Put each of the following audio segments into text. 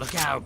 Look out!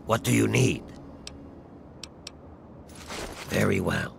What do you need? Very well.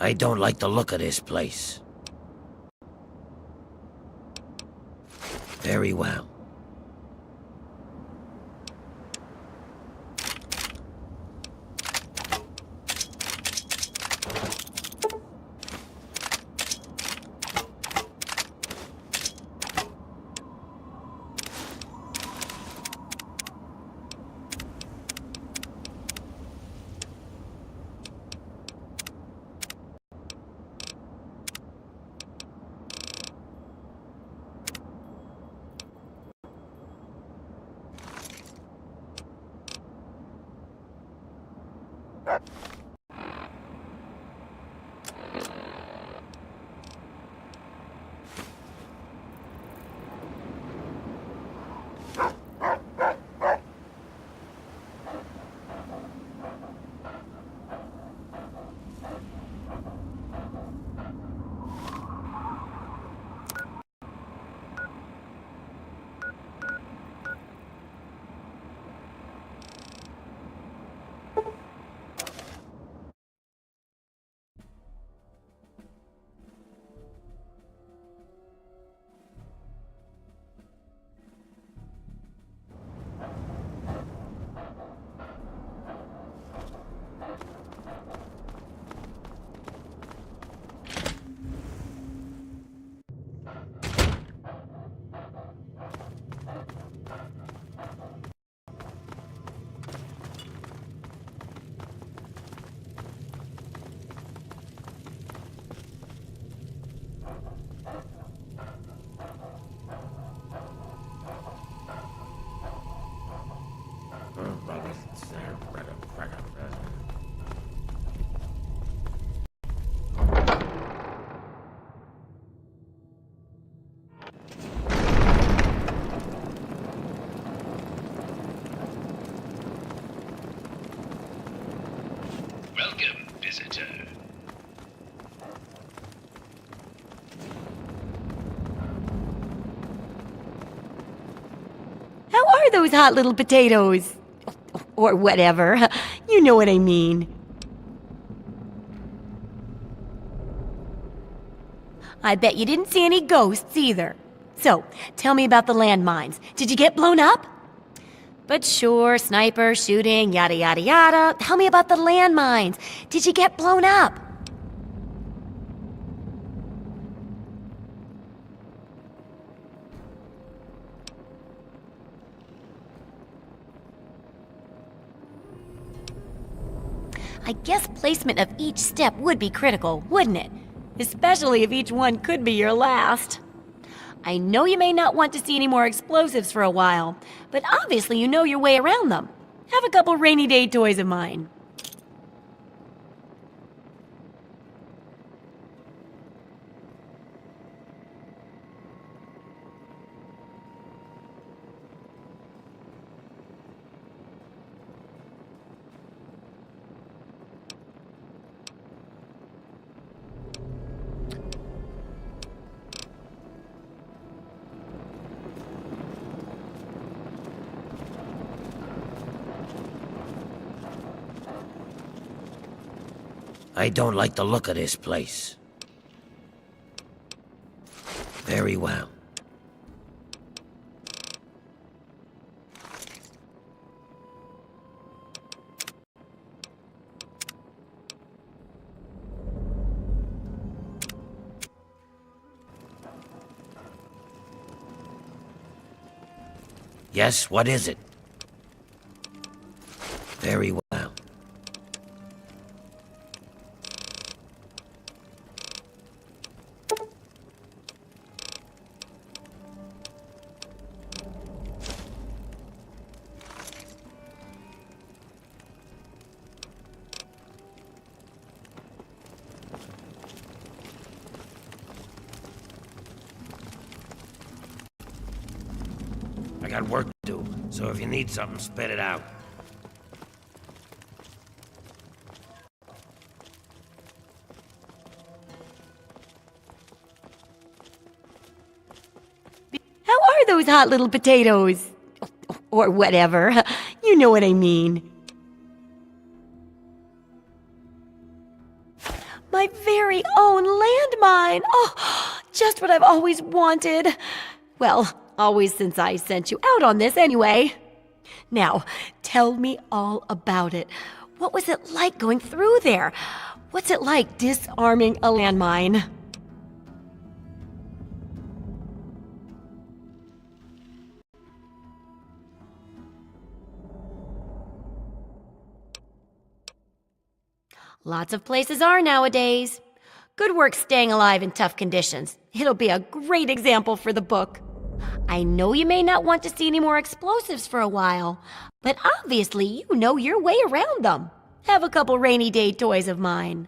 I don't like the look of this place. Very well. Welcome, visitor. How are those hot little potatoes? Or whatever. You know what I mean. I bet you didn't see any ghosts either. So, tell me about the landmines. Did you get blown up? But sure, sniper, shooting, yada yada yada. Tell me about the landmines. Did you get blown up? I guess placement of each step would be critical, wouldn't it? Especially if each one could be your last. I know you may not want to see any more explosives for a while, but obviously you know your way around them. Have a couple rainy day toys of mine. I don't like the look of this place. Very well. Yes, what is it? Very well. I got work to do, so if you need something, spit it out. How are those hot little potatoes? Or whatever. You know what I mean. My very own landmine! Oh, just what I've always wanted. Well, always since I sent you out on this anyway. Now, tell me all about it. What was it like going through there? What's it like disarming a landmine? Lots of places are nowadays. Good work staying alive in tough conditions. It'll be a great example for the book. I know you may not want to see any more explosives for a while, but obviously you know your way around them. Have a couple rainy day toys of mine.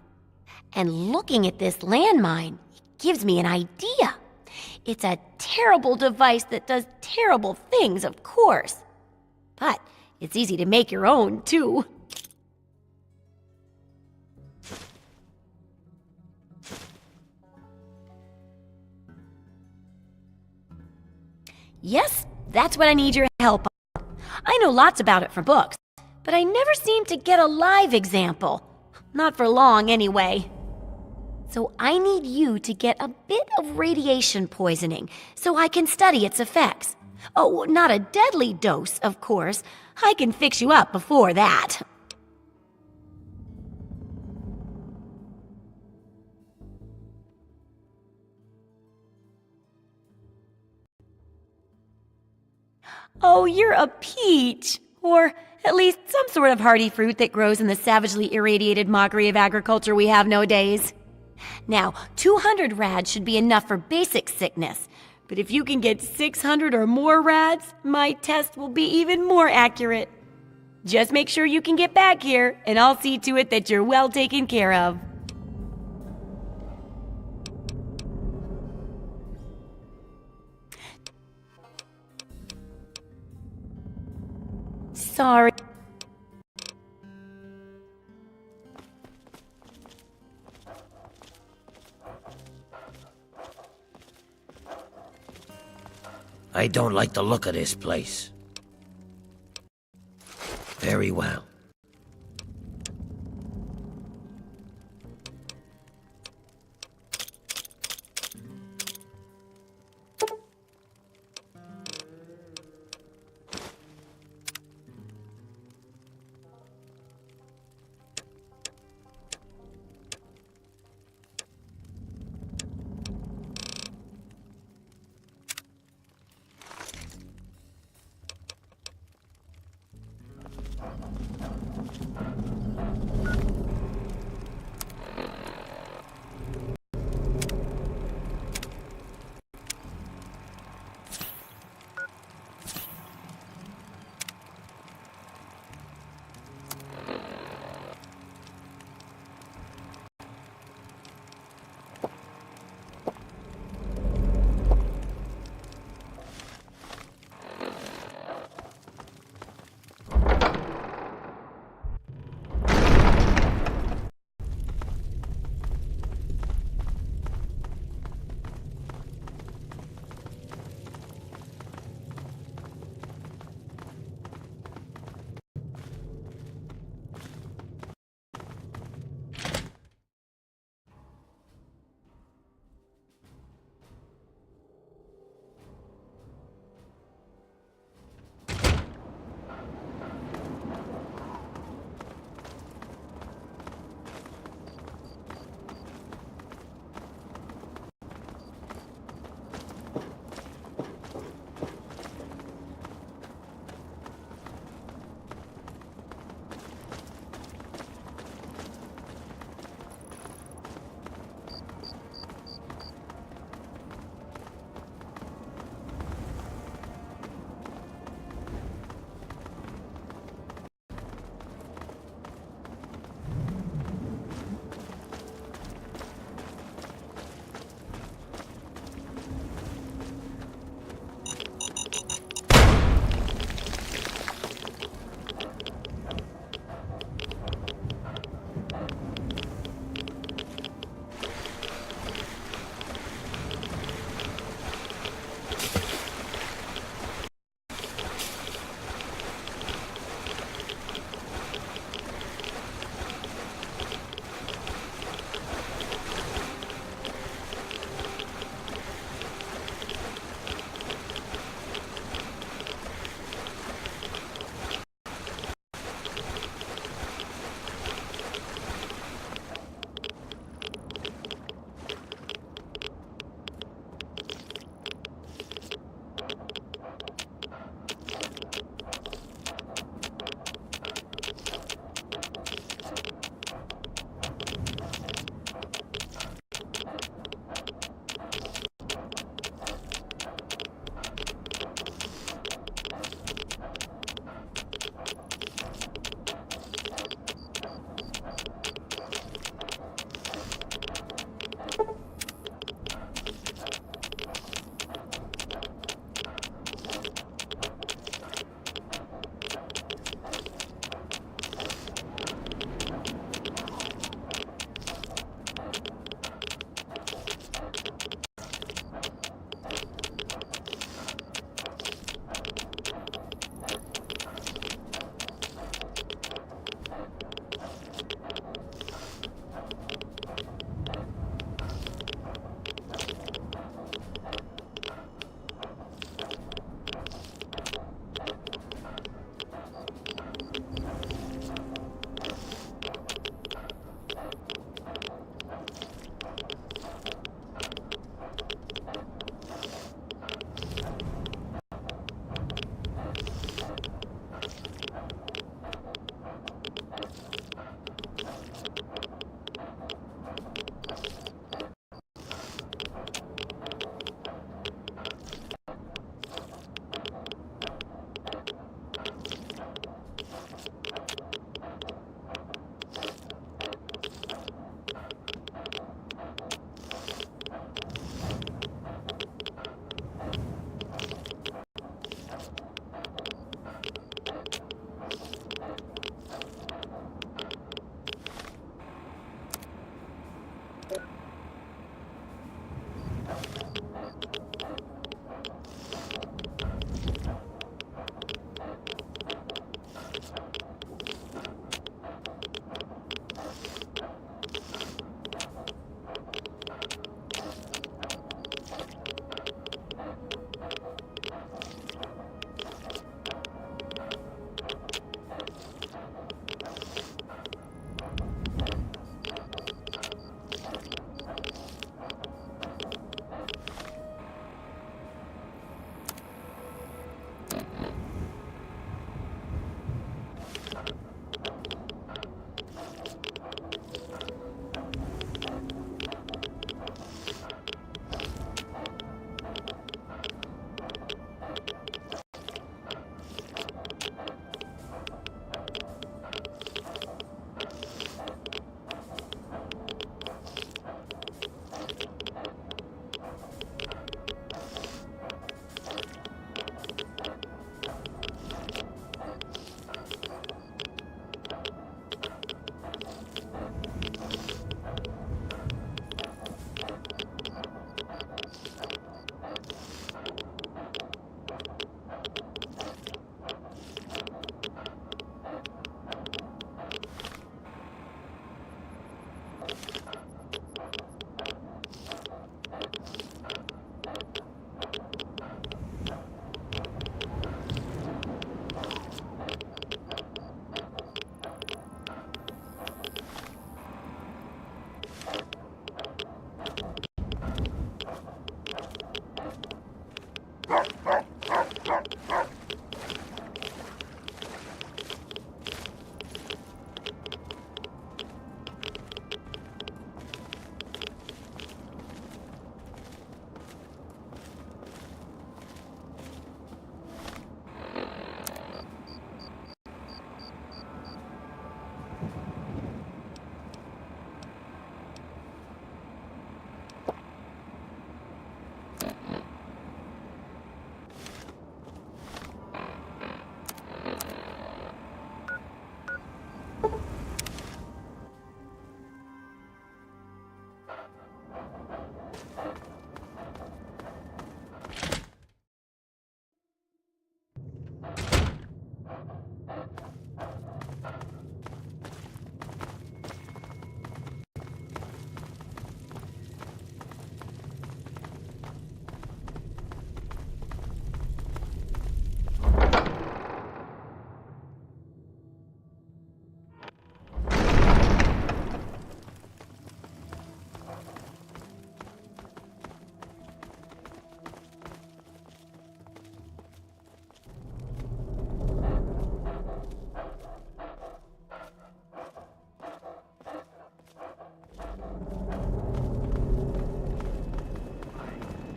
And looking at this landmine, it gives me an idea. It's a terrible device that does terrible things, of course. But it's easy to make your own, too. Yes, that's what I need your help on. I know lots about it from books, but I never seem to get a live example. Not for long, anyway. So I need you to get a bit of radiation poisoning so I can study its effects. Oh, not a deadly dose, of course. I can fix you up before that. Oh, you're a peach! Or at least some sort of hardy fruit that grows in the savagely irradiated mockery of agriculture we have nowadays. Now, 200 rads should be enough for basic sickness, but if you can get 600 or more rads, my test will be even more accurate. Just make sure you can get back here, and I'll see to it that you're well taken care of. Sorry. I don't like the look of this place. Very well.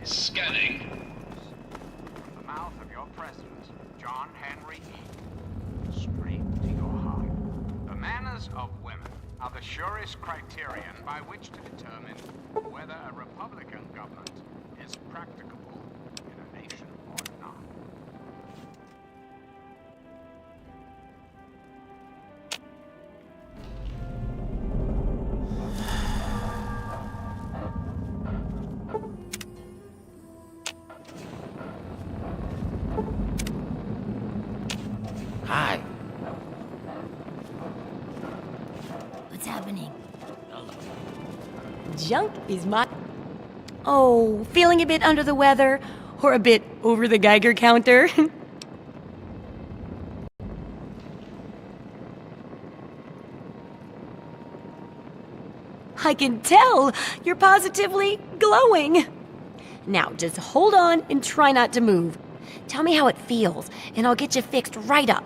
Scanning. The mouth of your president, John Henry E. Straight to your heart. The manners of women are the surest criterion by which to determine whether a Republican government is practicable in a nation or not. Hi. What's happening? Hello. Junk is my... Oh, feeling a bit under the weather? Or a bit over the Geiger counter? I can tell! You're positively glowing! Now, just hold on and try not to move. Tell me how it feels, and I'll get you fixed right up.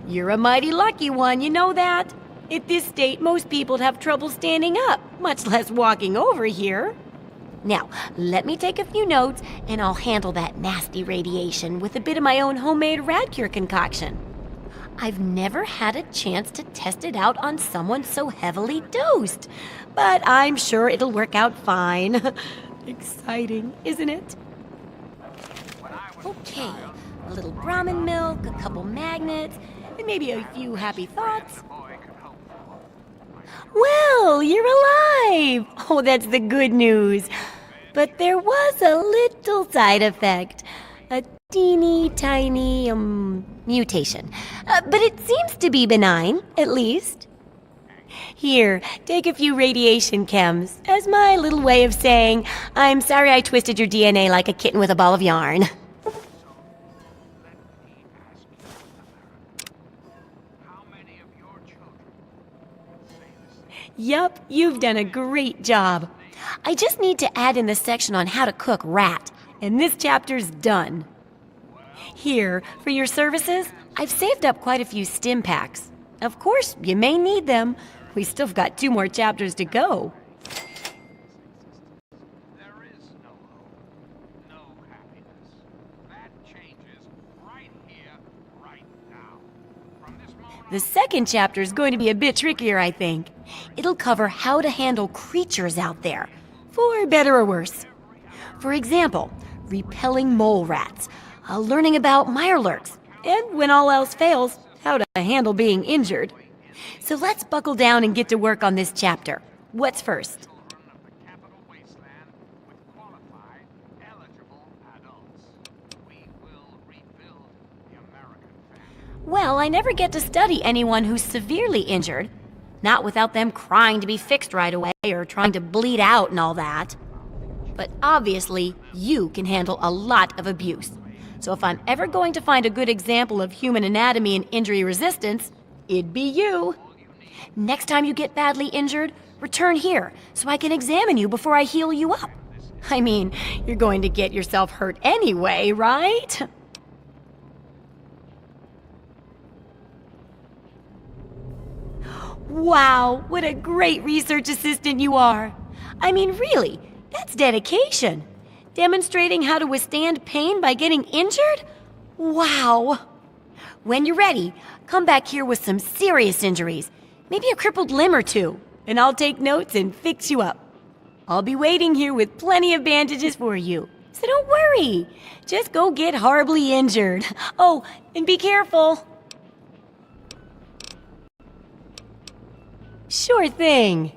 You're a mighty lucky one, you know that? At this state, most people'd have trouble standing up, much less walking over here. Now, let me take a few notes, and I'll handle that nasty radiation with a bit of my own homemade Radcure concoction. I've never had a chance to test it out on someone so heavily dosed, but I'm sure it'll work out fine. Exciting, isn't it? Okay, a little Brahmin milk, a couple magnets, and maybe a few happy thoughts. Well, you're alive! Oh, that's the good news. But there was a little side effect. A teeny tiny, mutation. But it seems to be benign, at least. Here, take a few radiation chems as my little way of saying, I'm sorry I twisted your DNA like a kitten with a ball of yarn. Yup, you've done a great job. I just need to add in the section on how to cook rat, and this chapter's done. Here, for your services, I've saved up quite a few stim packs. Of course, you may need them. We still got 2 more chapters to go. There is no hope, no happiness. That changes right here, right now. From this moment The second chapter's going to be a bit trickier, I think. It'll cover how to handle creatures out there, for better or worse. For example, repelling mole rats, learning about mirelurks, and when all else fails, how to handle being injured. So let's buckle down and get to work on this chapter. What's first? children of the capital wasteland with qualified, eligible adults. We will rebuild the American family. Well, I never get to study anyone who's severely injured. Not without them crying to be fixed right away or trying to bleed out and all that. But obviously, you can handle a lot of abuse. So if I'm ever going to find a good example of human anatomy and injury resistance, it'd be you. Next time you get badly injured, return here so I can examine you before I heal you up. I mean, you're going to get yourself hurt anyway, right? Wow, what a great research assistant you are. I mean, really, that's dedication. Demonstrating how to withstand pain by getting injured? Wow. When you're ready, come back here with some serious injuries, maybe a crippled limb or two, and I'll take notes and fix you up. I'll be waiting here with plenty of bandages for you, so don't worry. Just go get horribly injured. Oh, and be careful. Sure thing.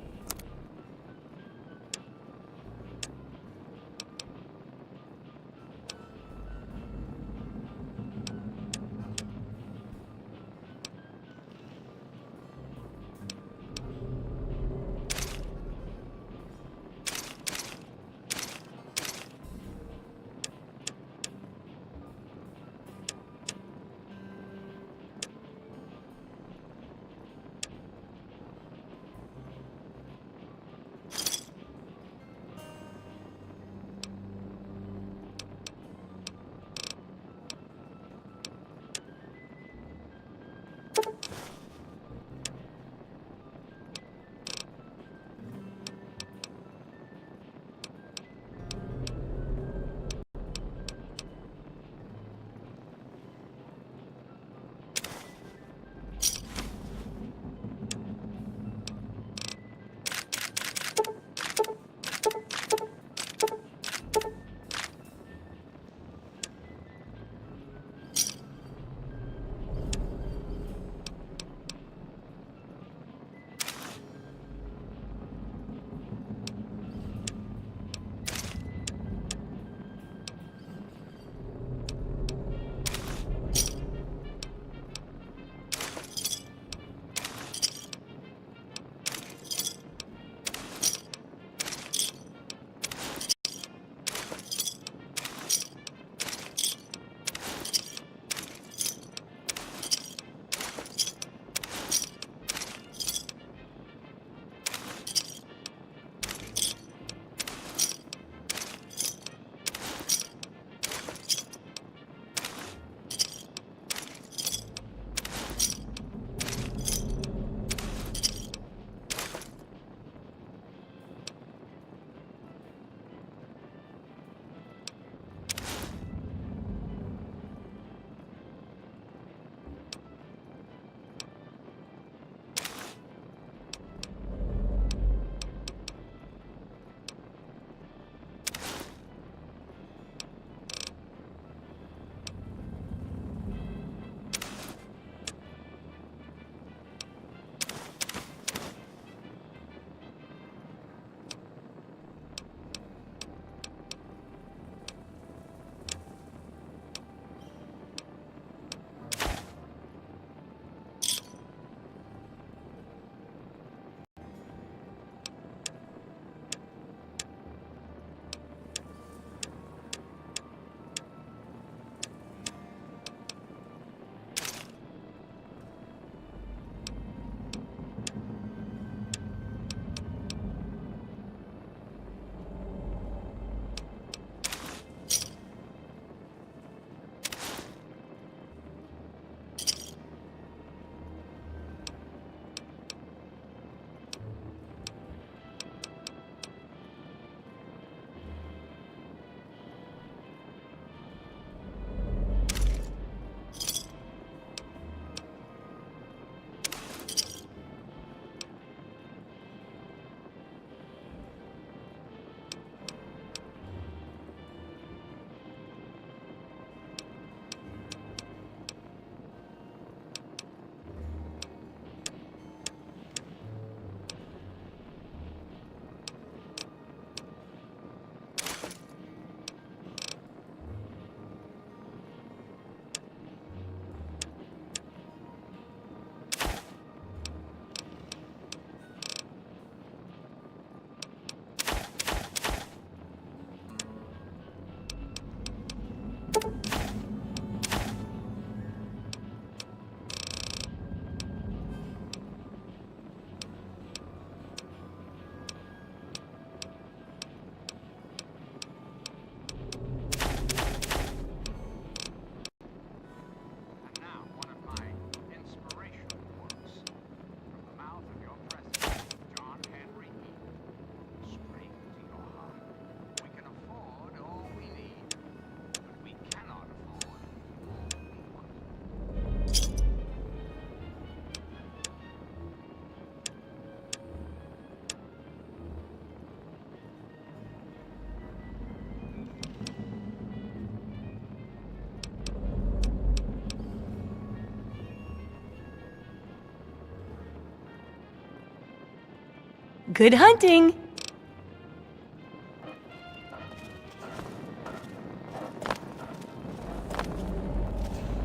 Good hunting!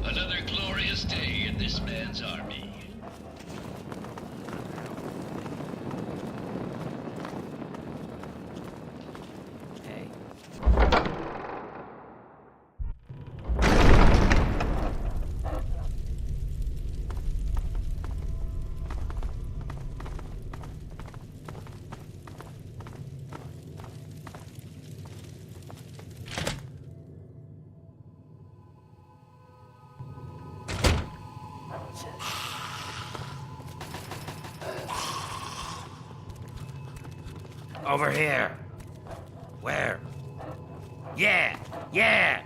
Another glorious day in this man's army. Over here. Where? Yeah! Yeah!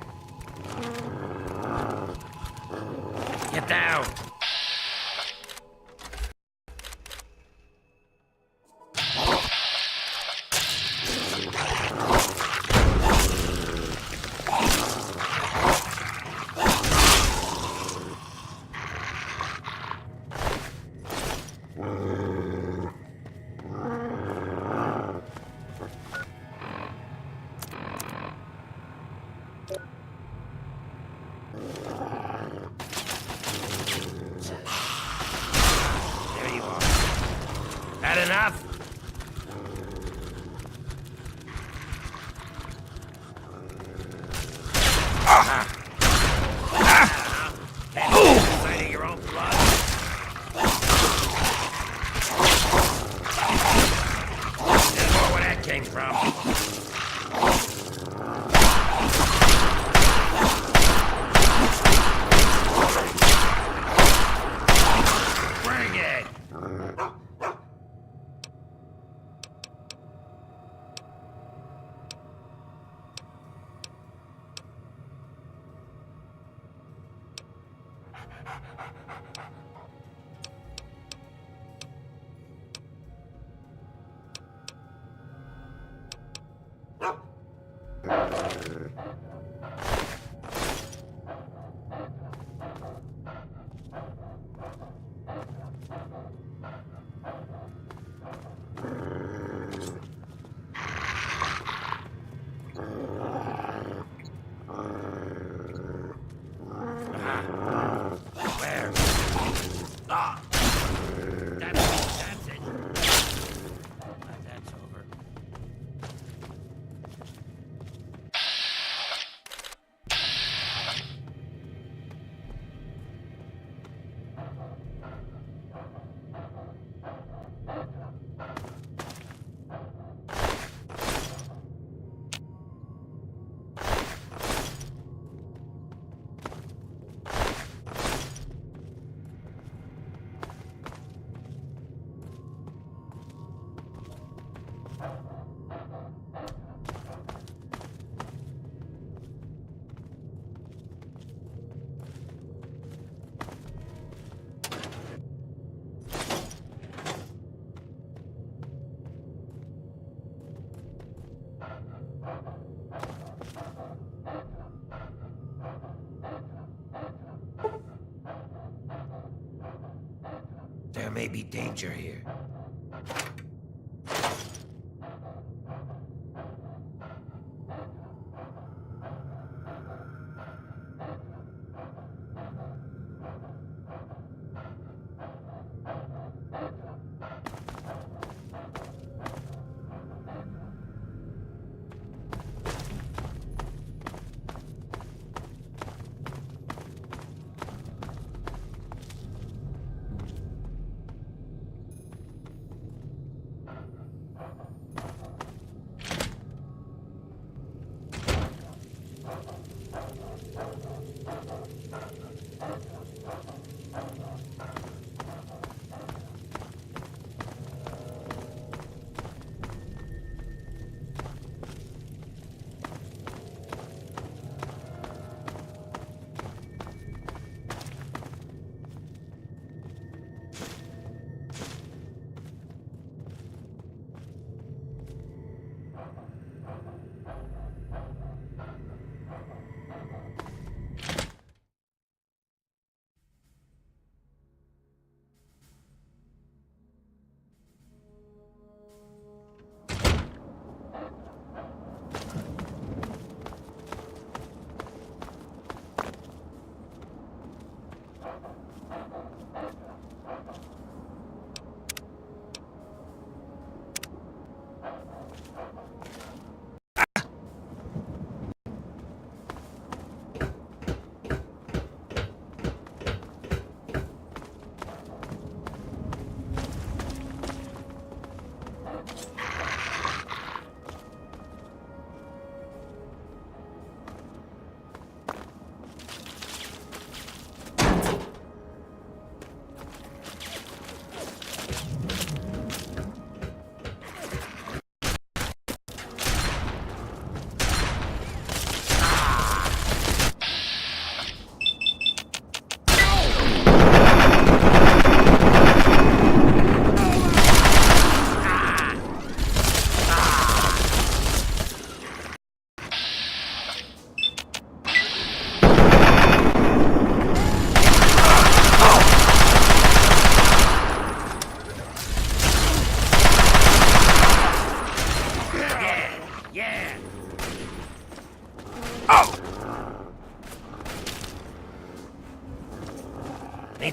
Get down! There you are. Had enough? Sight of your own blood? There's more where that came from. Bring it! Where? Ah! That's it. That's over. There may be danger here.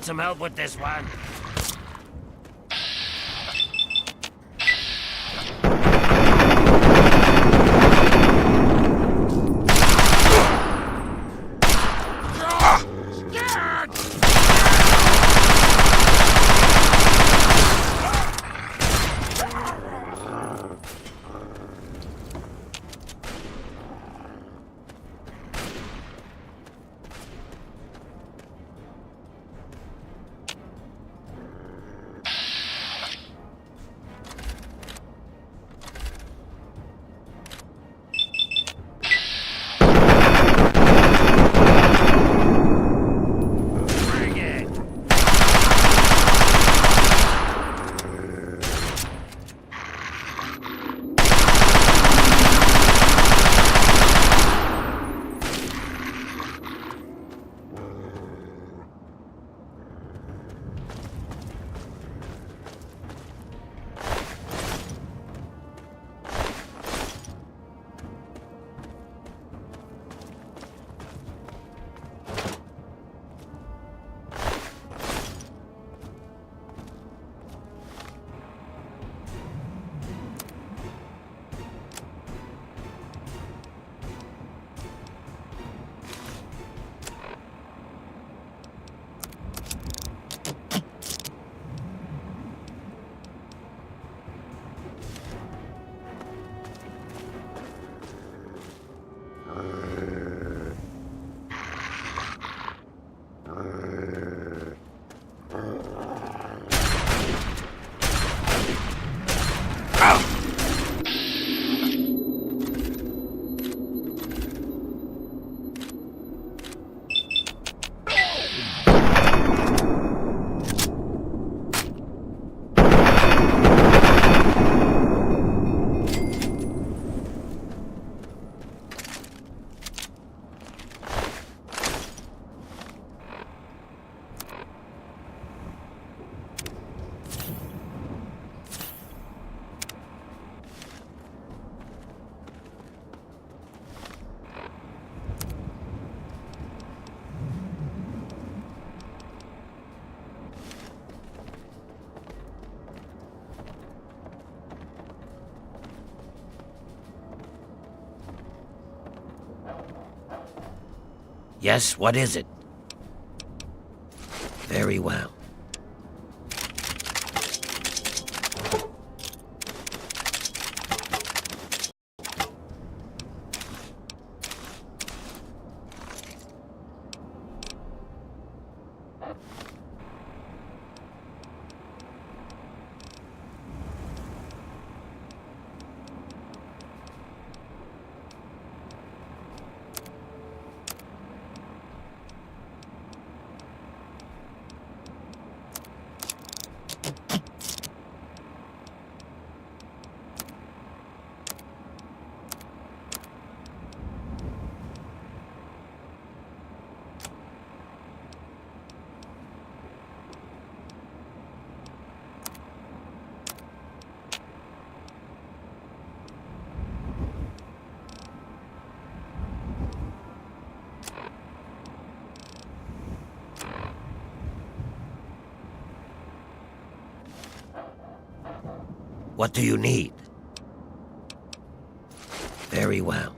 Need some help with this one? Yes, what is it? Very well. What do you need? Very well.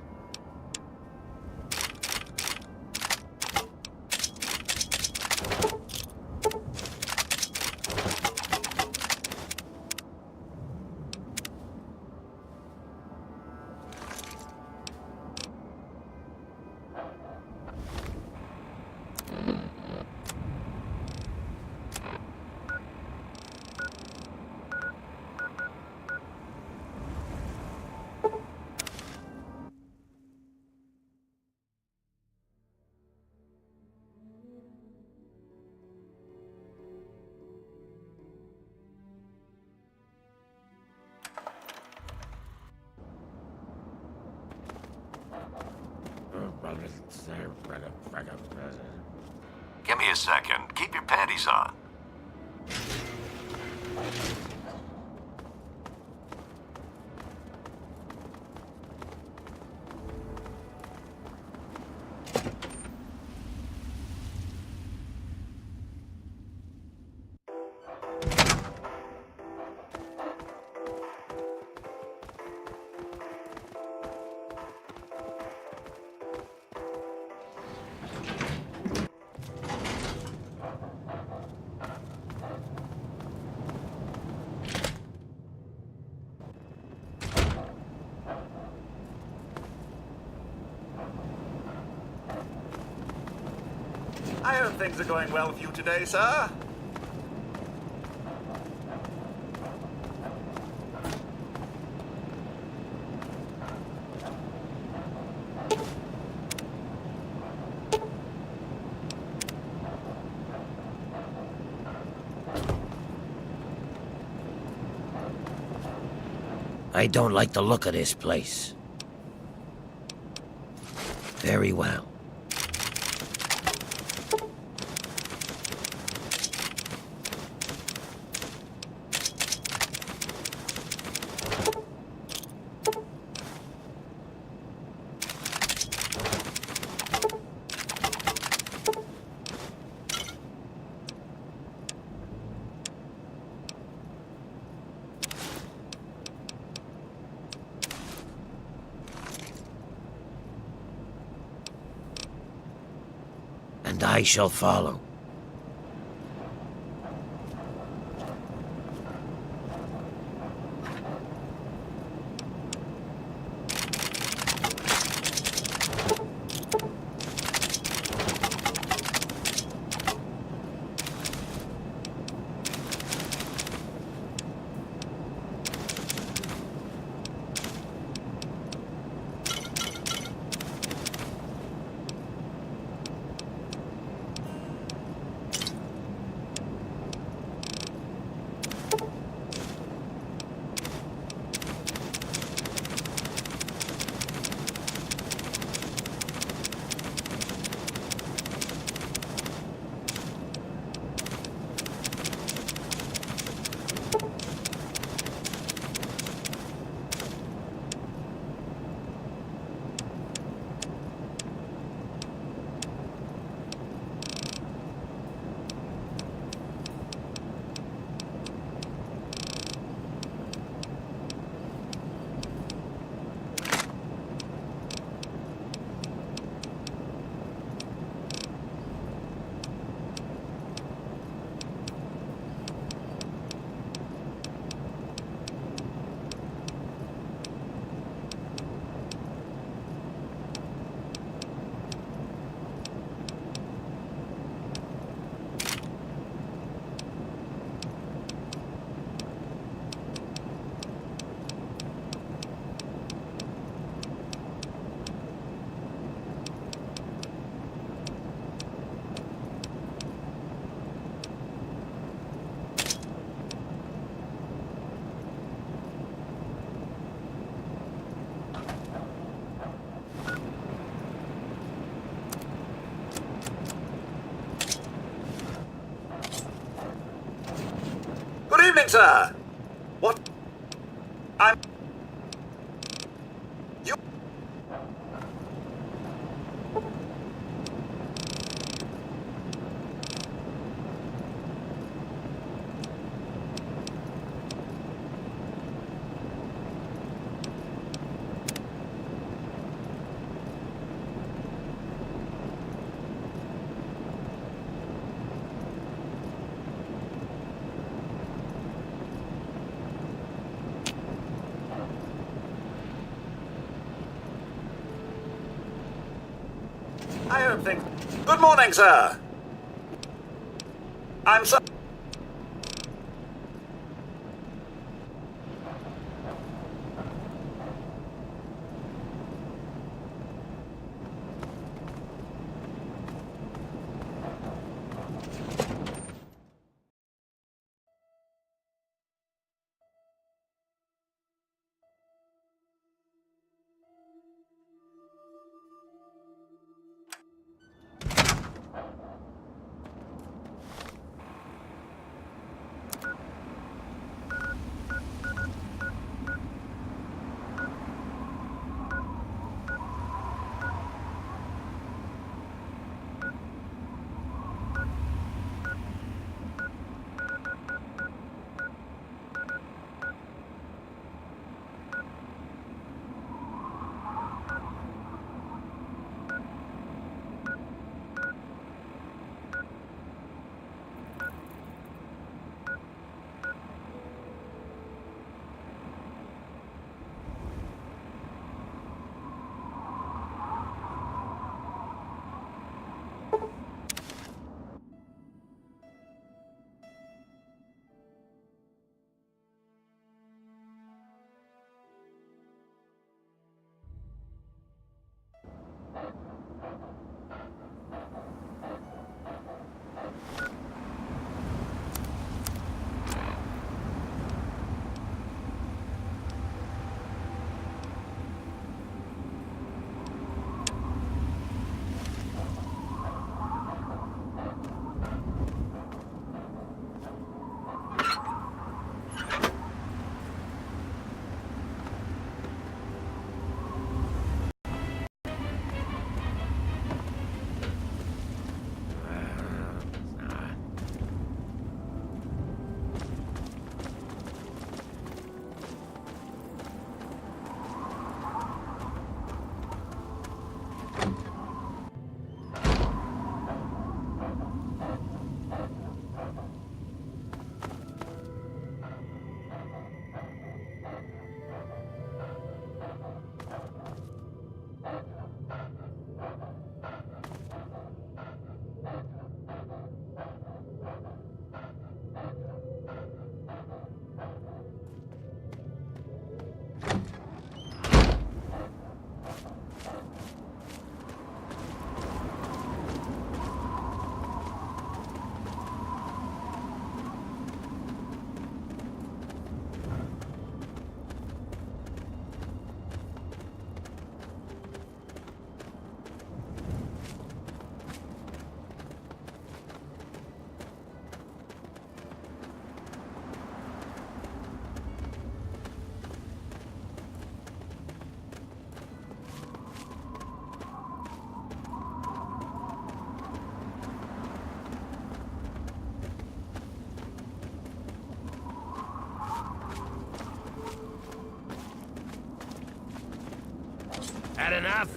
Give me a second. Keep your panties on. I hope things are going well with you today, sir. I don't like the look of this place. Very well. And I shall follow. Good evening, sir. What? I'm... You... I hope things... Good morning, sir. I'm so... Had enough?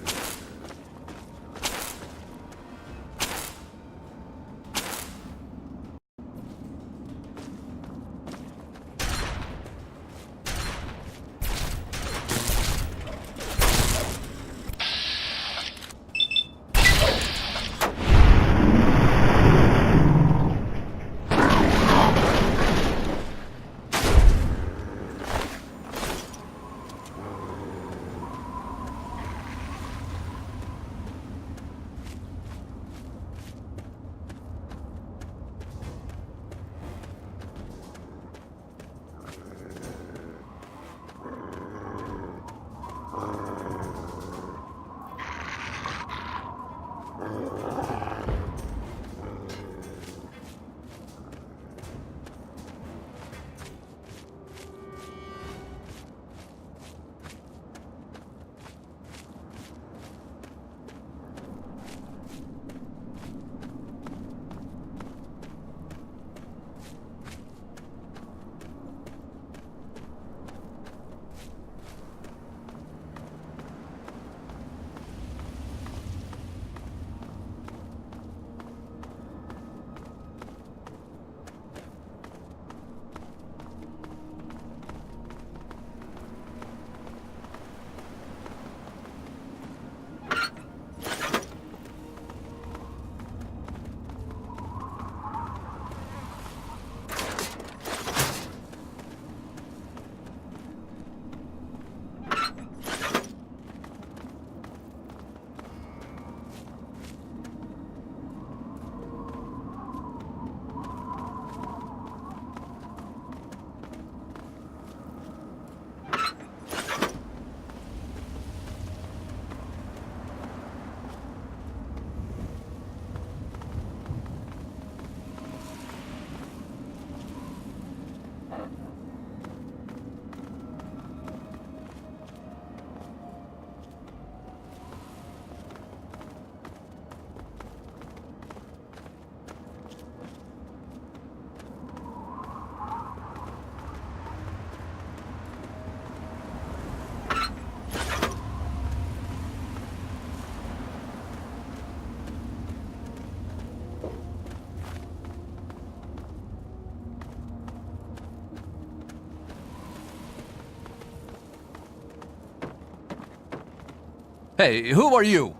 Hey, who are you?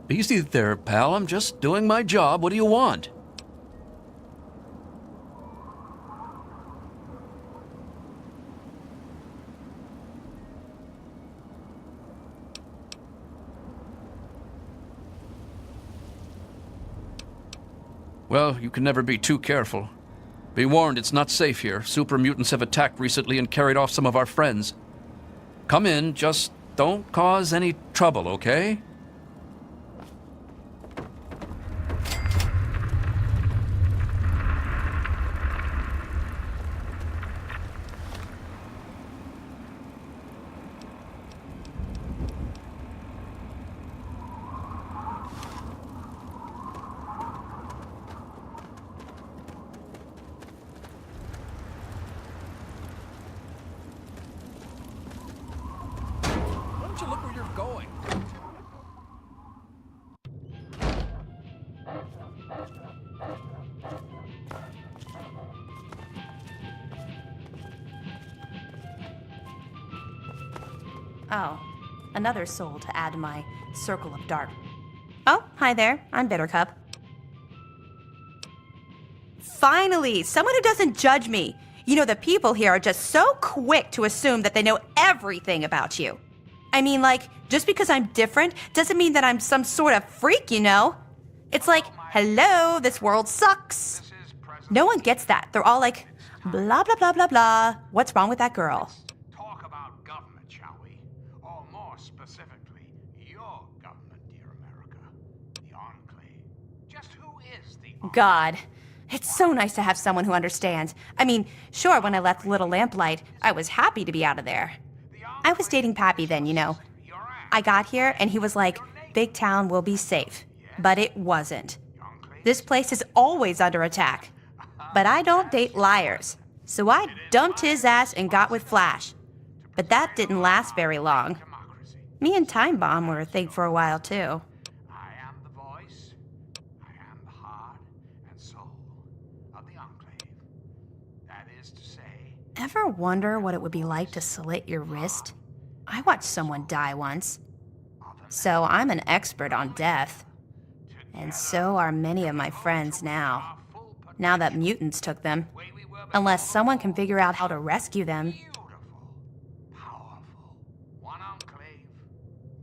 Easy there, pal. I'm just doing my job. What do you want? Well, you can never be too careful. Be warned, it's not safe here. Super mutants have attacked recently and carried off some of our friends. Come in, just don't cause any trouble, okay? Why don't you look where you're going? Oh, another soul to add to my circle of dark. Oh, hi there. I'm Bittercup. Finally, someone who doesn't judge me. You know, the people here are just so quick to assume that they know everything about you. I mean, like, just because I'm different doesn't mean that I'm some sort of freak, you know? It's like, hello, this world sucks. No one gets that. They're all like, blah, blah, blah, blah, blah. What's wrong with that girl? Talk about government, shall we? Or more specifically, your government, dear America. The Enclave. Just who is the Enclave? God, it's so nice to have someone who understands. I mean, sure, when I left Little Lamplight, I was happy to be out of there. I was dating Pappy then, you know. I got here and he was like, big town will be safe. But it wasn't. This place is always under attack. But I don't date liars. So I dumped his ass and got with Flash. But that didn't last very long. Democracy. Me and Time Bomb were a thing for a while, too. I am the voice. I am the heart and soul of the Enclave. That is to say, Ever wonder what it would be like to slit your wrist? I watched someone die once. So I'm an expert on death. And so are many of my friends now. Now that mutants took them. Unless someone can figure out how to rescue them. beautiful, powerful. One Enclave,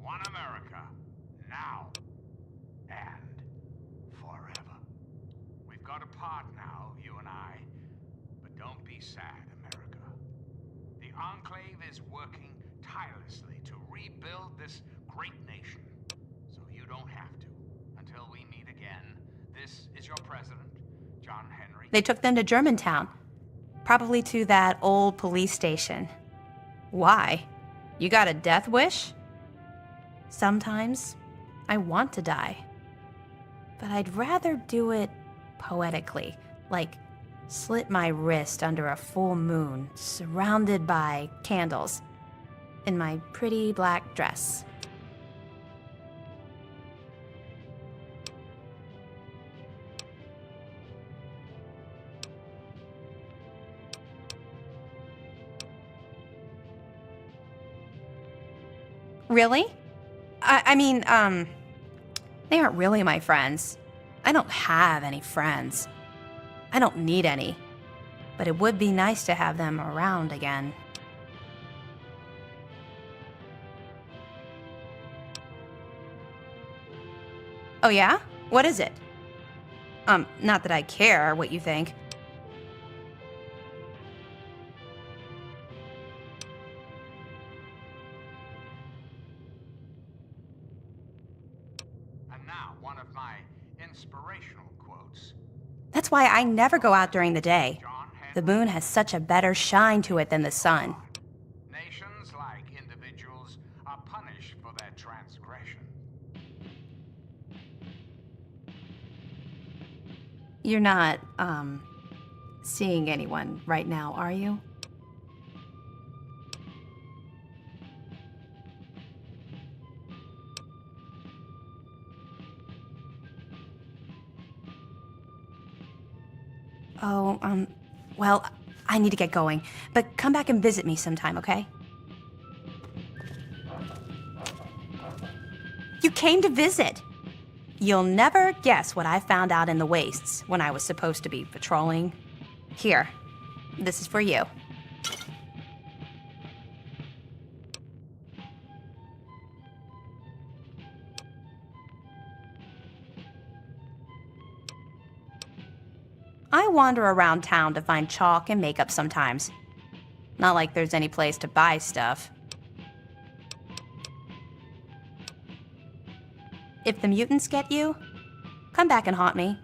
one America, now and forever. We've got a part now, you and I. But don't be sad, America. The Enclave is working tirelessly to rebuild this great nation. So you don't have to. Until we meet again, this is your president, John Henry. They took them to Germantown. Probably to that old police station. Why? You got a death wish? Sometimes I want to die. But I'd rather do it poetically, like slit my wrist under a full moon, surrounded by candles, in my pretty black dress. Really? I mean, they aren't really my friends. I don't have any friends. I don't need any. But it would be nice to have them around again. Oh yeah? What is it? Not that I care what you think. And now, one of my inspirational quotes. That's why I never go out during the day. John The Henry. moon has such a better shine to it than the sun. Nations, like individuals, are punished for their transgression. You're not, seeing anyone right now, are you? Oh, well, I need to get going. But come back and visit me sometime, okay? You came to visit! You'll never guess what I found out in the wastes when I was supposed to be patrolling. Here, this is for you. I wander around town to find chalk and makeup sometimes. Not like there's any place to buy stuff. If the mutants get you, come back and haunt me.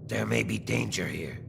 There may be danger here.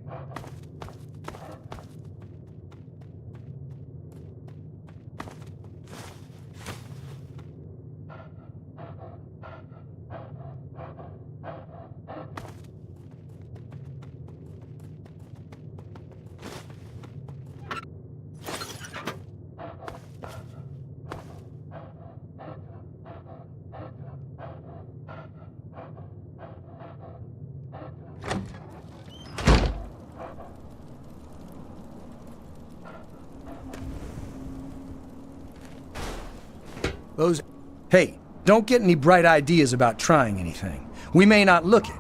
Hey, don't get any bright ideas about trying anything. We may not look it,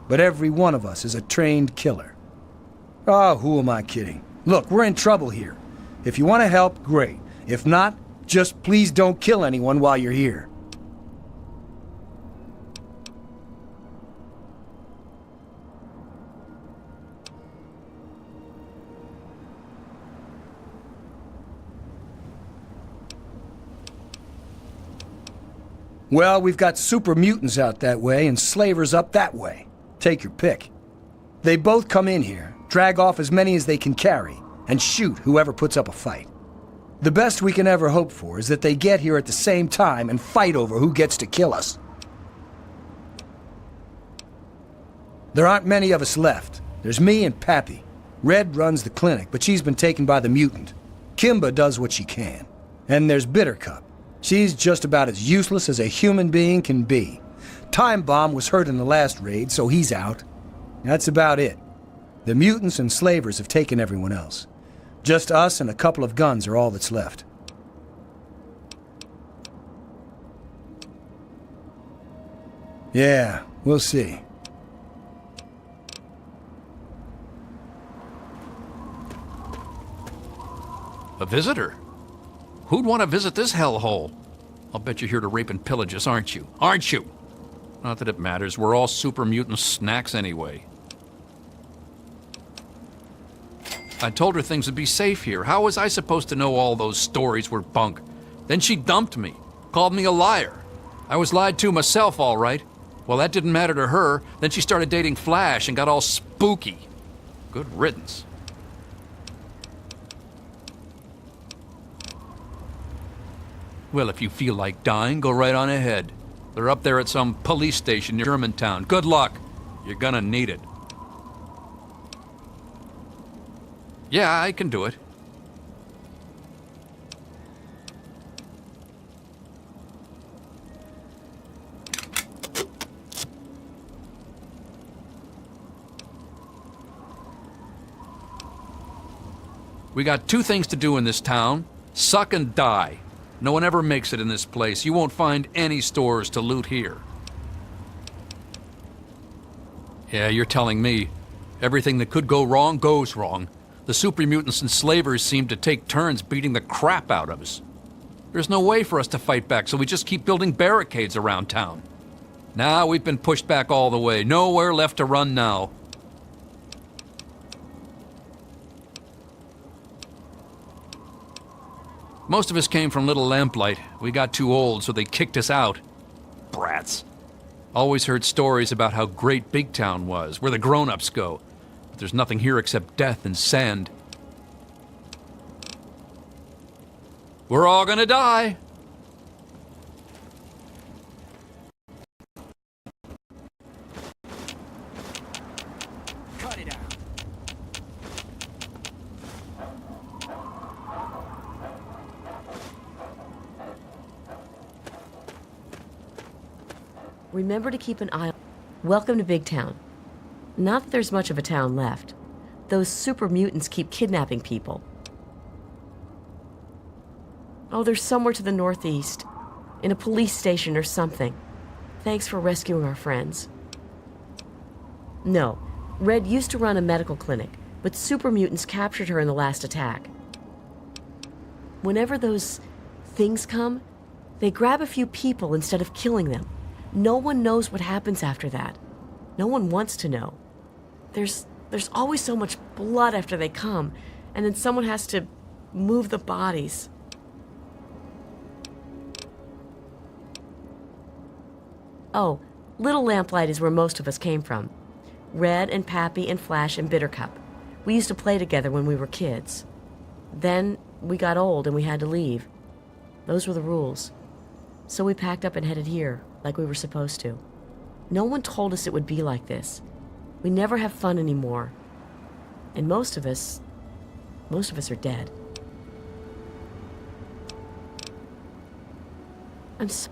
but every one of us is a trained killer. Oh, who am I kidding? Look, we're in trouble here. If you want to help, great. If not, just please don't kill anyone while you're here. Well, we've got super mutants out that way and slavers up that way. Take your pick. They both come in here, drag off as many as they can carry, and shoot whoever puts up a fight. The best we can ever hope for is that they get here at the same time and fight over who gets to kill us. There aren't many of us left. There's me and Pappy. Red runs the clinic, but she's been taken by the mutant. Kimba does what she can. And there's Bittercup. She's just about as useless as a human being can be. Time Bomb was hurt in the last raid, so he's out. That's about it. The mutants and slavers have taken everyone else. Just us and a couple of guns are all that's left. Yeah, we'll see. A visitor? Who'd want to visit this hellhole? I'll bet you're here to rape and pillage us, aren't you? Aren't you? Not that it matters. We're all super mutant snacks anyway. I told her things would be safe here. How was I supposed to know all those stories were bunk? Then she dumped me, called me a liar. I was lied to myself, all right. Well, that didn't matter to her. Then she started dating Flash and got all spooky. Good riddance. Well, if you feel like dying, go right on ahead. They're up there at some police station near Germantown. Good luck. You're gonna need it. Yeah, I can do it. We got two things to do in this town. Suck and die. No one ever makes it in this place. You won't find any stores to loot here. Yeah, you're telling me. Everything that could go wrong goes wrong. The super mutants and slavers seem to take turns beating the crap out of us. There's no way for us to fight back, so we just keep building barricades around town. Now we've been pushed back all the way. Nowhere left to run now. Most of us came from Little Lamplight. We got too old, so they kicked us out. Brats. Always heard stories about how great Big Town was, where the grown-ups go. But there's nothing here except death and sand. We're all gonna die. Cut it out. Remember to keep an eye on... Welcome to Big Town. Not that there's much of a town left. Those super mutants keep kidnapping people. Oh, they're somewhere to the northeast. In a police station or something. Thanks for rescuing our friends. No, Red used to run a medical clinic, but super mutants captured her in the last attack. Whenever those things come, they grab a few people instead of killing them. No one knows what happens after that. No one wants to know. There's always so much blood after they come, and then someone has to move the bodies. Oh, Little Lamplight is where most of us came from. Red and Pappy and Flash and Bittercup. We used to play together when we were kids. Then we got old and we had to leave. Those were the rules. So we packed up and headed here, like we were supposed to. No one told us it would be like this. We never have fun anymore. And most of us are dead. I'm so...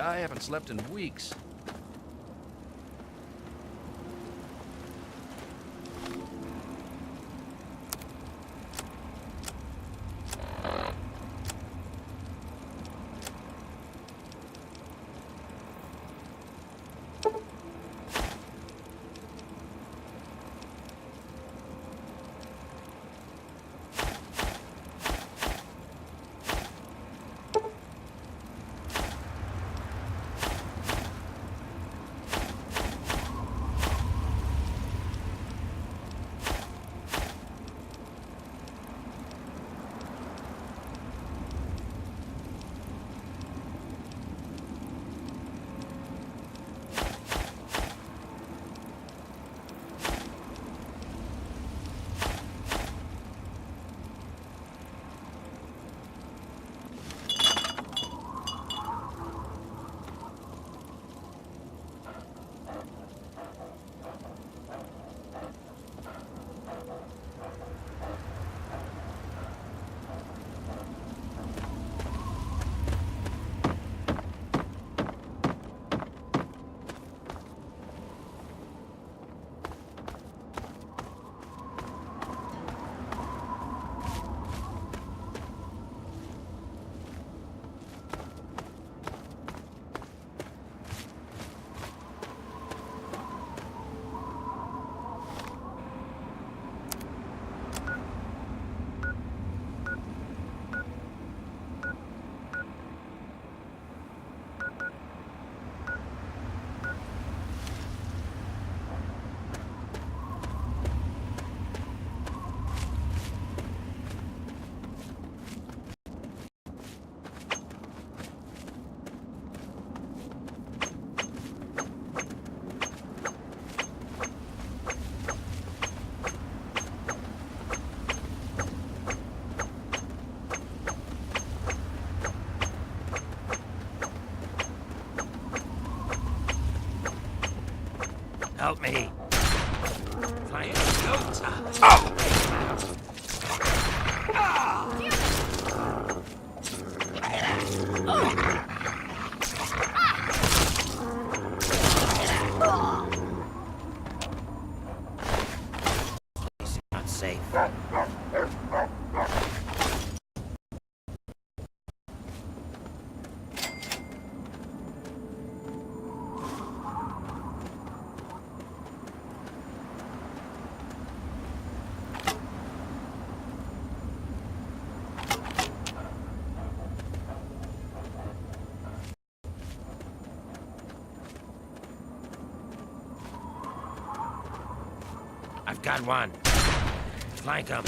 I haven't slept in weeks. Help me. Flying goats. Oh! It's not safe. I've got one. Flank him.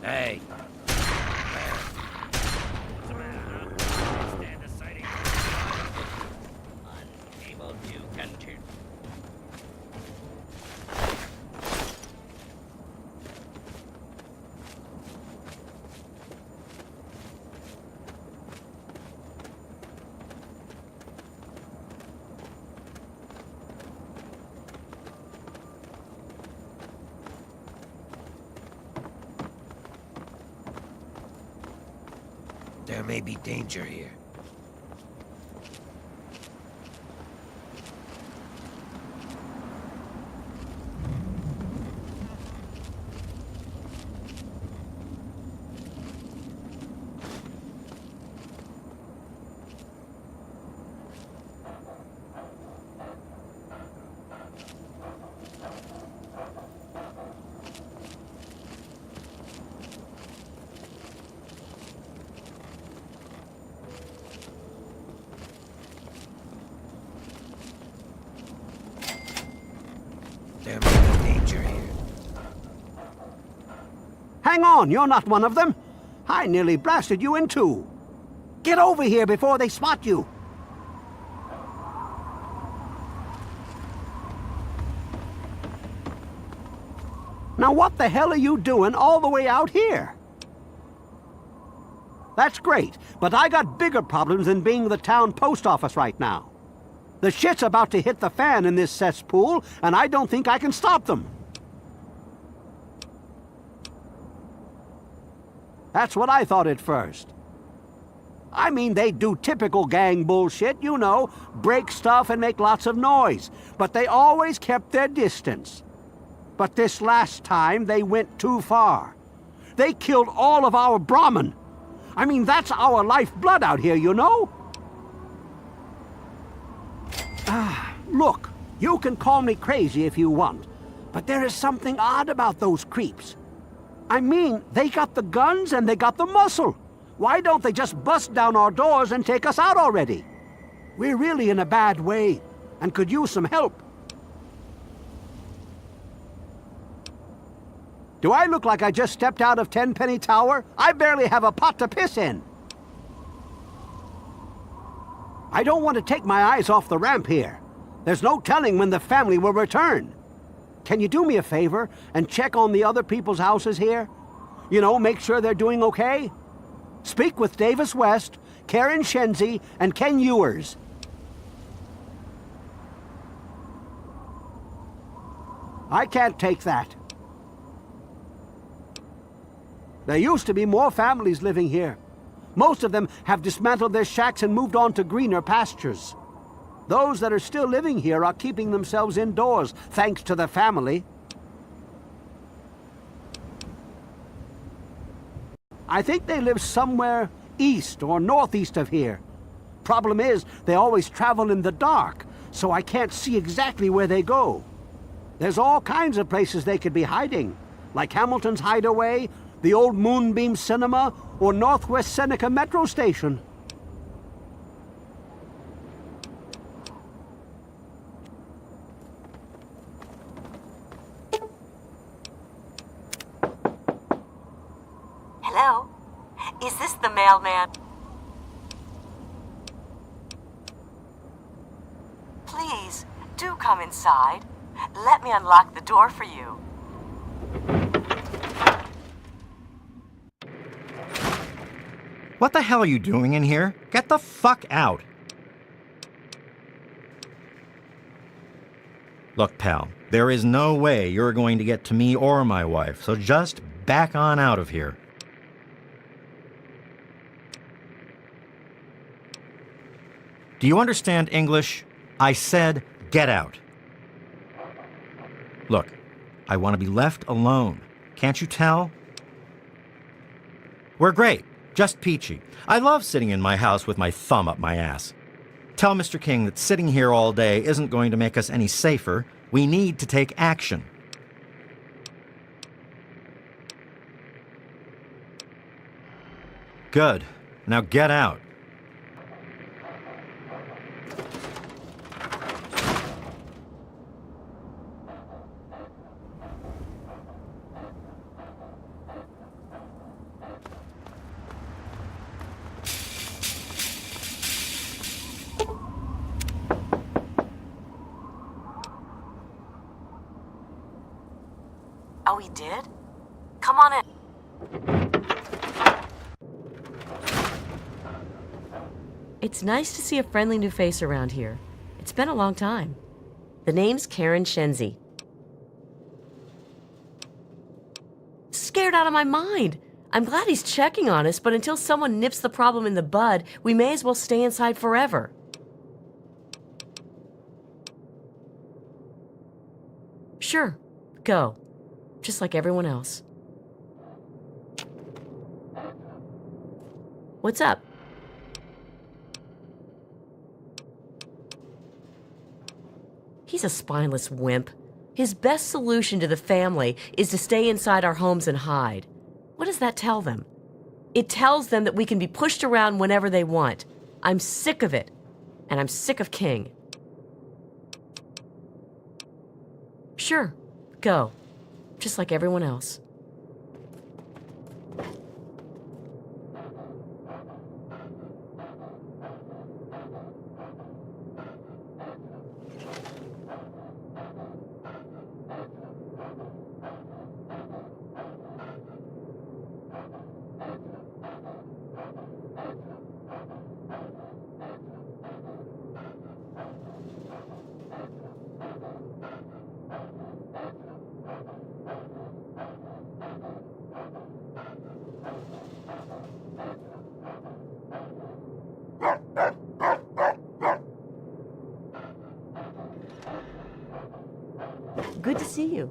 Hey. What's the matter, huh? Stand a sighting. Unable to continue. There may be danger here. There may be danger here. Hang on, you're not one of them. I nearly blasted you in two. Get over here before they spot you! Now what the hell are you doing all the way out here? That's great, but I got bigger problems than being the town post office right now. The shit's about to hit the fan in this cesspool, and I don't think I can stop them. That's what I thought at first. I mean, they do typical gang bullshit, you know, break stuff and make lots of noise, but they always kept their distance. But this last time, they went too far. They killed all of our Brahmin. I mean, that's our lifeblood out here, you know? Look, you can call me crazy if you want, but there is something odd about those creeps. I mean, they got the guns and they got the muscle. Why don't they just bust down our doors and take us out already? We're really in a bad way and could use some help. Do I look like I just stepped out of Tenpenny Tower? I barely have a pot to piss in. I don't want to take my eyes off the ramp here. There's no telling when the family will return. Can you do me a favor and check on the other people's houses here? You know, make sure they're doing okay? Speak with Davis West, Karen Shenzi, and Ken Ewers. I can't take that. There used to be more families living here. Most of them have dismantled their shacks and moved on to greener pastures. Those that are still living here are keeping themselves indoors, thanks to the family. I think they live somewhere east or northeast of here. Problem is, they always travel in the dark, so I can't see exactly where they go. There's all kinds of places they could be hiding, like Hamilton's Hideaway, the old Moonbeam Cinema, or Northwest Seneca Metro Station. Hello? Is this the mailman? Please, do come inside. Let me unlock the door for you. What the hell are you doing in here? Get the fuck out. Look, pal, there is no way you're going to get to me or my wife, so just back on out of here. Do you understand English? I said get out. Look, I want to be left alone. Can't you tell? We're great. Just peachy. I love sitting in my house with my thumb up my ass. Tell Mr. King that sitting here all day isn't going to make us any safer. We need to take action. Good. Now get out. Oh, he did? Come on in. It's nice to see a friendly new face around here. It's been a long time. The name's Karen Shenzi. Scared out of my mind. I'm glad he's checking on us, but until someone nips the problem in the bud, we may as well stay inside forever. Sure, go. Just like everyone else. What's up? He's a spineless wimp. His best solution to the family is to stay inside our homes and hide. What does that tell them? It tells them that we can be pushed around whenever they want. I'm sick of it. And I'm sick of King. Sure, go. Just like everyone else. Good to see you.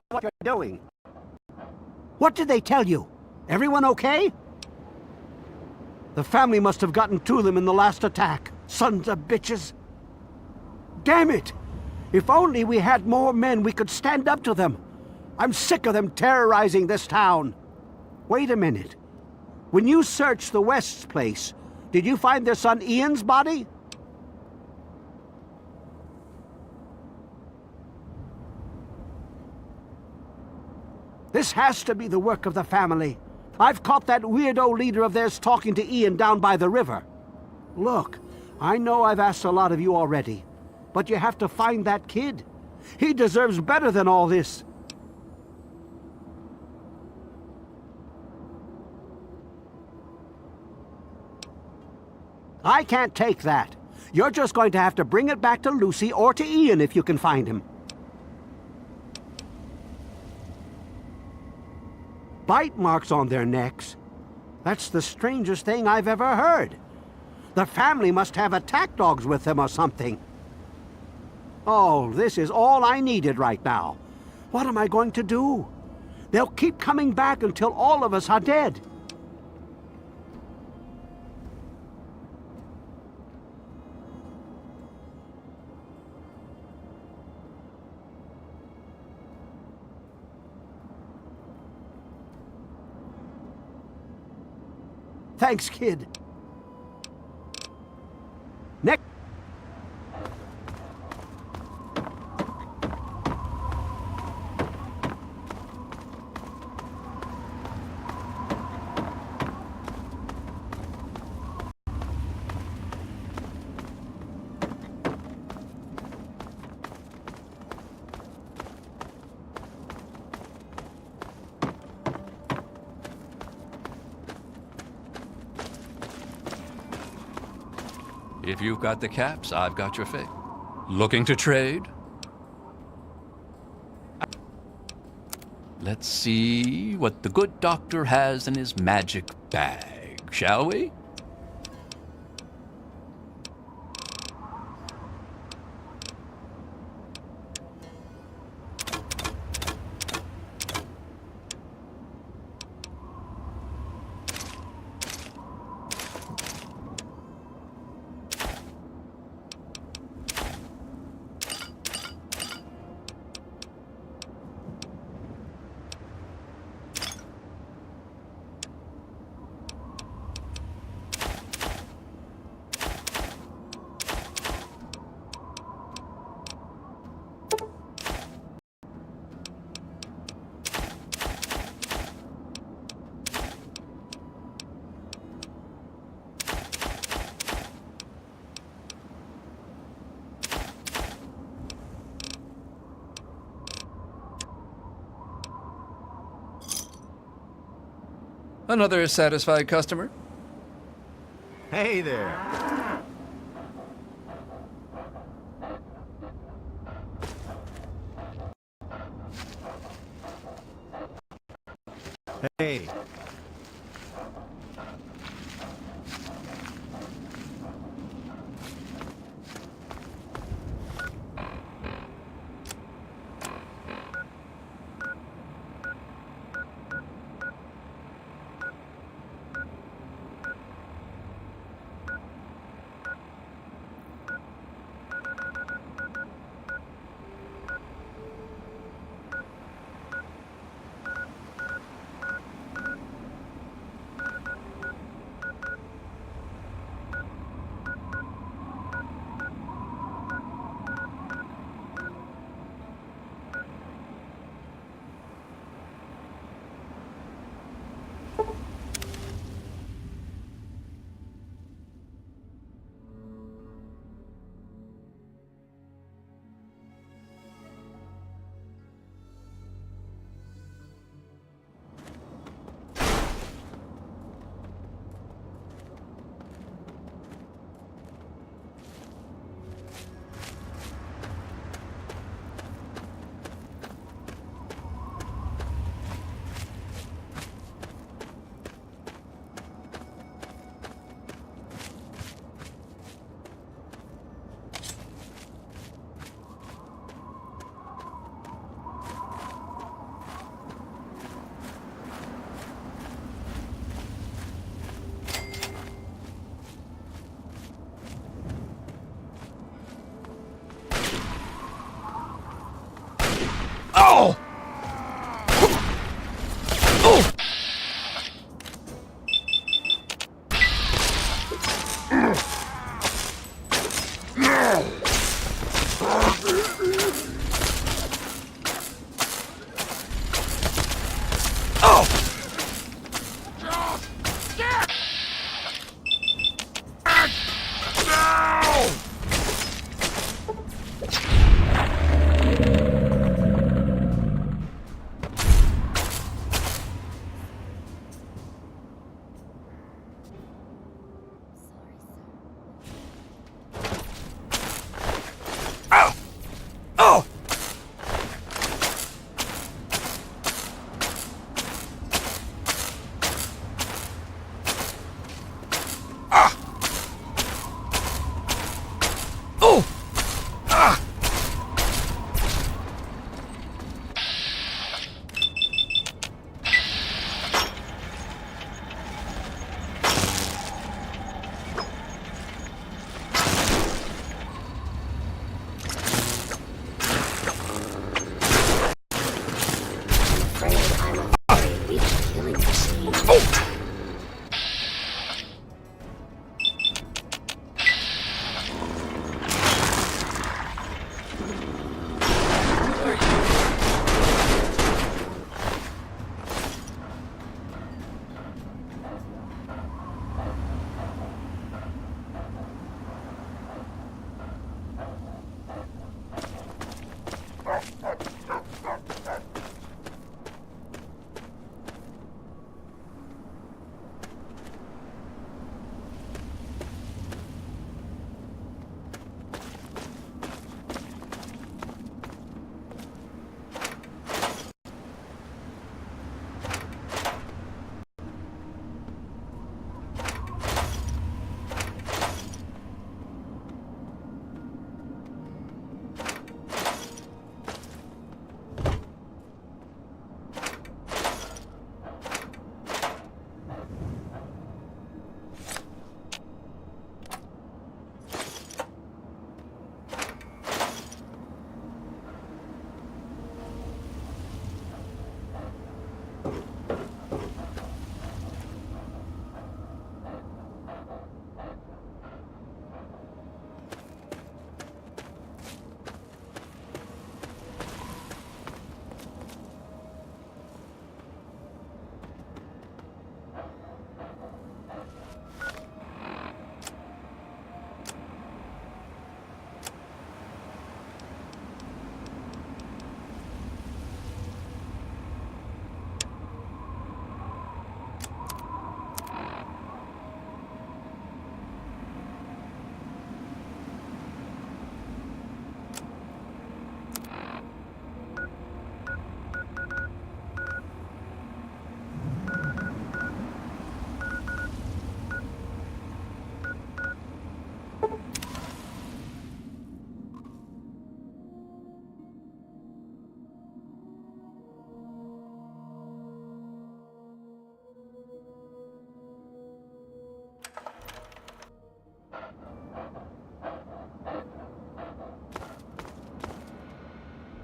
What you're doing. What did they tell you? Everyone okay? The family must have gotten to them in the last attack. Sons of bitches. Damn it! If only we had more men, we could stand up to them. I'm sick of them terrorizing this town. Wait a minute. When you searched the West's place, did you find their son Ian's body? This has to be the work of the family. I've caught that weirdo leader of theirs talking to Ian down by the river. Look, I know I've asked a lot of you already, but you have to find that kid. He deserves better than all this. I can't take that. You're just going to have to bring it back to Lucy or to Ian if you can find him. Bite marks on their necks. That's the strangest thing I've ever heard. The family must have attack dogs with them or something. Oh, this is all I needed right now. What am I going to do? They'll keep coming back until all of us are dead. Thanks, kid. Next. If you've got the caps, I've got your fate. Looking to trade? Let's see what the good doctor has in his magic bag, shall we? Another satisfied customer? Hey there. Hey.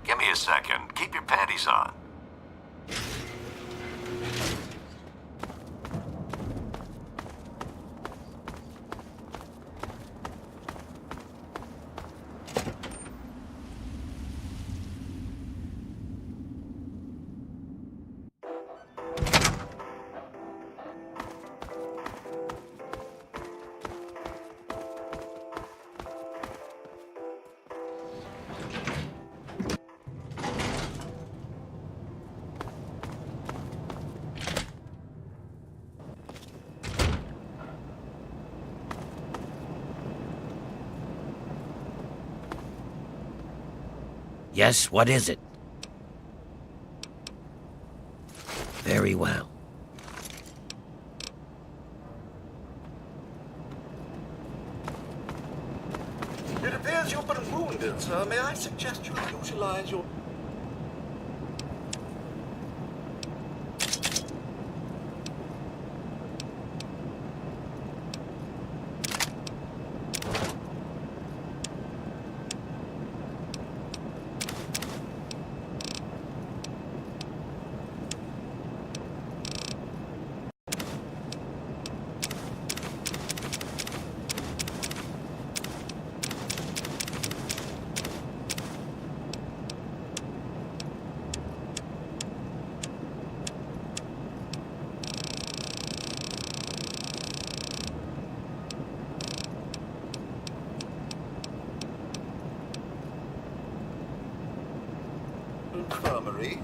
Give me a second. Keep your panties on. Yes, what is it? Very well. It appears you've been wounded, sir. May I suggest you utilize your... infirmary.